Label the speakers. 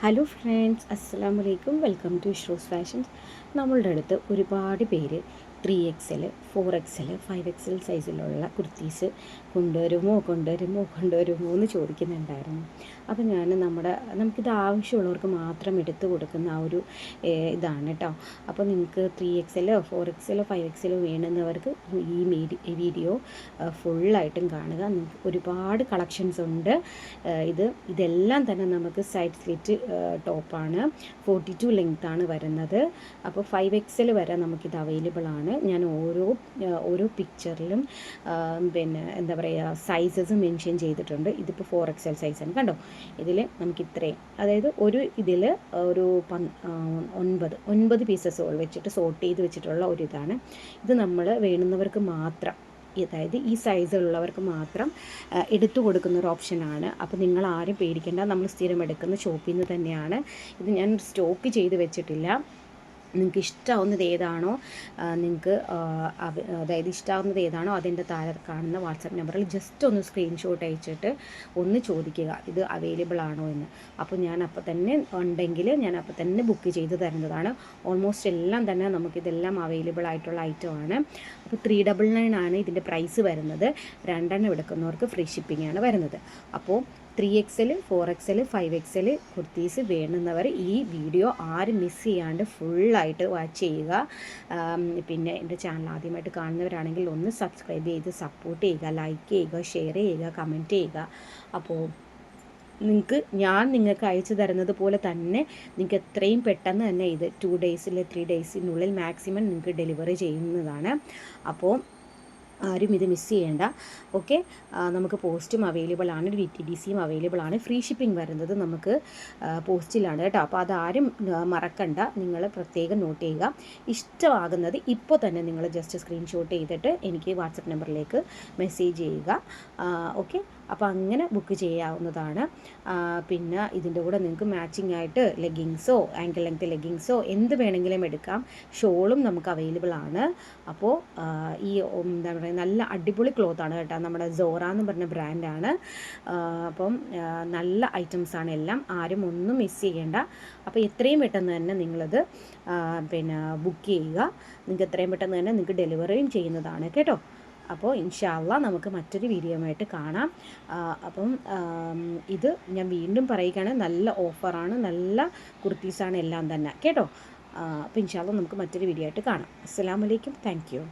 Speaker 1: Hello friends, അസ്സലാമു അലൈക്കും. Welcome to Ishroos fashions. നമ്മളുടെ അടുത്ത് ഒരുപാട് പേര് 3XL, 4XL, 5XL സൈസിലുള്ള കുർത്തീസ് കൊണ്ടുവരുമോ എന്ന് ചോദിക്കുന്നുണ്ടായിരുന്നു. അപ്പോൾ ഞാൻ നമുക്കിത് ആവശ്യമുള്ളവർക്ക് മാത്രം എടുത്തു കൊടുക്കുന്ന ആ ഒരു ഇതാണ് കേട്ടോ. അപ്പോൾ നിങ്ങൾക്ക് 3XL, 4XL, 5XL വേണമെന്നവർക്ക് ഈ വീഡിയോ ഫുള്ളായിട്ടും കാണുക. നിങ്ങൾക്ക് ഒരുപാട് കളക്ഷൻസ് ഉണ്ട്. ഇതെല്ലാം തന്നെ നമുക്ക് സൈഡ് സ്ലിറ്റ് ടോപ്പാണ്. 42 ലെങ്ത്താണ് വരുന്നത്. അപ്പോൾ 5XL വരെ നമുക്കിത് അവൈലബിൾ ആണ്. ഞാൻ ഓരോ പിക്ചറിലും എന്താ പറയുക, സൈസസ് മെൻഷൻ ചെയ്തിട്ടുണ്ട്. ഇതിപ്പോൾ 4XL സൈസാണ് കണ്ടോ. ഇതിൽ നമുക്ക് ഇത്രയും, അതായത് ഇതിൽ ഒരു 9 പീസസ് വെച്ചിട്ട് സോർട്ട് ചെയ്ത് വെച്ചിട്ടുള്ള ഒരു ഇതാണ്. ഇത് നമ്മൾ വേണ്ടുന്നവർക്ക് മാത്രം, അതായത് ഈ സൈസുള്ളവർക്ക് മാത്രം എടുത്തു കൊടുക്കുന്ന ഒരു ഓപ്ഷനാണ്. അപ്പോൾ നിങ്ങൾ ആരും പേടിക്കേണ്ട, നമ്മൾ സ്ഥിരം എടുക്കുന്ന ഷോപ്പിൽ നിന്ന് തന്നെയാണ്. ഇത് ഞാൻ സ്റ്റോക്ക് ചെയ്ത് വെച്ചിട്ടില്ല. നിങ്ങൾക്ക് ഇഷ്ടമാവുന്നത് ഏതാണോ അതിൻ്റെ താഴെ കാണുന്ന വാട്സാപ്പ് നമ്പറിൽ ജസ്റ്റ് ഒന്ന് സ്ക്രീൻഷോട്ട് അയച്ചിട്ട് ഒന്ന് ചോദിക്കുക ഇത് അവൈലബിൾ ആണോ എന്ന്. അപ്പോൾ ഞാൻ അപ്പോൾ തന്നെ ഉണ്ടെങ്കിൽ ഞാൻ അപ്പോൾ തന്നെ ബുക്ക് ചെയ്ത് തരുന്നതാണ്. ഓൾമോസ്റ്റ് എല്ലാം തന്നെ നമുക്കിതെല്ലാം അവൈലബിൾ ആയിട്ടുള്ള ഐറ്റമാണ്. അപ്പോൾ 399 ആണ് ഇതിൻ്റെ പ്രൈസ് വരുന്നത്. 2 എടുക്കുന്നവർക്ക് ഫ്രീ ഷിപ്പിംഗ് ആണ് വരുന്നത്. അപ്പോൾ 3XL, 4XL, 5XL കുർത്തീസ് വേണ്ടുന്നവർ ഈ വീഡിയോ ആരും മിസ് ചെയ്യാണ്ട് ഫുള്ളായിട്ട് വാച്ച് ചെയ്യുക. പിന്നെ എൻ്റെ ചാനൽ ആദ്യമായിട്ട് കാണുന്നവരാണെങ്കിൽ ഒന്ന് സബ്സ്ക്രൈബ് ചെയ്ത് സപ്പോർട്ട് ചെയ്യുക, ലൈക്ക് ചെയ്യുക, ഷെയർ ചെയ്യുക, കമൻറ്റ് ചെയ്യുക. അപ്പോൾ നിങ്ങൾക്ക് അയച്ചു തരുന്നത് പോലെ തന്നെ നിങ്ങൾക്ക് എത്രയും പെട്ടെന്ന് തന്നെ ഇത് 2 ഡേയ്സിൽ 3 ഡേയ്സിനുള്ളിൽ മാക്സിമം നിങ്ങൾക്ക് ഡെലിവറി ചെയ്യുന്നതാണ്. അപ്പോൾ ആരും ഇത് മിസ് ചെയ്യേണ്ട. ഓക്കെ, നമുക്ക് പോസ്റ്റും അവൈലബിൾ ആണ്, DTDCയും അവൈലബിൾ ആണ്. ഫ്രീ ഷിപ്പിംഗ് വരുന്നത് നമുക്ക് പോസ്റ്റിലാണ് കേട്ടോ. അപ്പോൾ അതാരും മറക്കണ്ട, നിങ്ങൾ പ്രത്യേകം നോട്ട് ചെയ്യുക. ഇഷ്ടമാകുന്നത് ഇപ്പോൾ തന്നെ നിങ്ങൾ ജസ്റ്റ് സ്ക്രീൻഷോട്ട് ചെയ്തിട്ട് എനിക്ക് വാട്സപ്പ് നമ്പറിലേക്ക് മെസ്സേജ് ചെയ്യുക. ഓക്കെ, അപ്പോൾ അങ്ങനെ ബുക്ക് ചെയ്യാവുന്നതാണ്. പിന്നെ ഇതിൻ്റെ കൂടെ നിങ്ങൾക്ക് മാച്ചിങ് ആയിട്ട് ലെഗിങ്സോ ആങ്കിൾ ലെങ്ത് ലെഗിങ്സോ എന്ത് വേണമെങ്കിലും എടുക്കാം. ഷോളും നമുക്ക് അവൈലബിൾ ആണ്. അപ്പോൾ എന്താ പറയുക, നല്ല അടിപൊളി ക്ലോത്താണ് കേട്ടോ. നമ്മുടെ സോറ എന്ന് പറഞ്ഞ ബ്രാൻഡാണ്. അപ്പം നല്ല ഐറ്റംസാണ് എല്ലാം. ആരും ഒന്നും മിസ് ചെയ്യേണ്ട. അപ്പോൾ എത്രയും പെട്ടെന്ന് തന്നെ നിങ്ങളത് ബുക്ക് ചെയ്യുക. നിങ്ങൾക്ക് എത്രയും പെട്ടെന്ന് തന്നെ നിങ്ങൾക്ക് ഡെലിവറിയും ചെയ്യുന്നതാണ് കേട്ടോ. അപ്പോൾ ഇൻഷാ അല്ലാഹ് നമുക്ക് മറ്റൊരു വീഡിയോയുമായിട്ട് കാണാം. അപ്പം ഇത് ഞാൻ വീണ്ടും പറയുകയാണ്, നല്ല ഓഫറാണ്, നല്ല കുർത്തീസാണ് എല്ലാം തന്നെ കേട്ടോ. അപ്പോൾ ഇൻഷാ അല്ലാഹ് നമുക്ക് മറ്റൊരു വീഡിയോ ആയിട്ട് കാണാം. അസ്സലാമു അലൈക്കും. Thank you.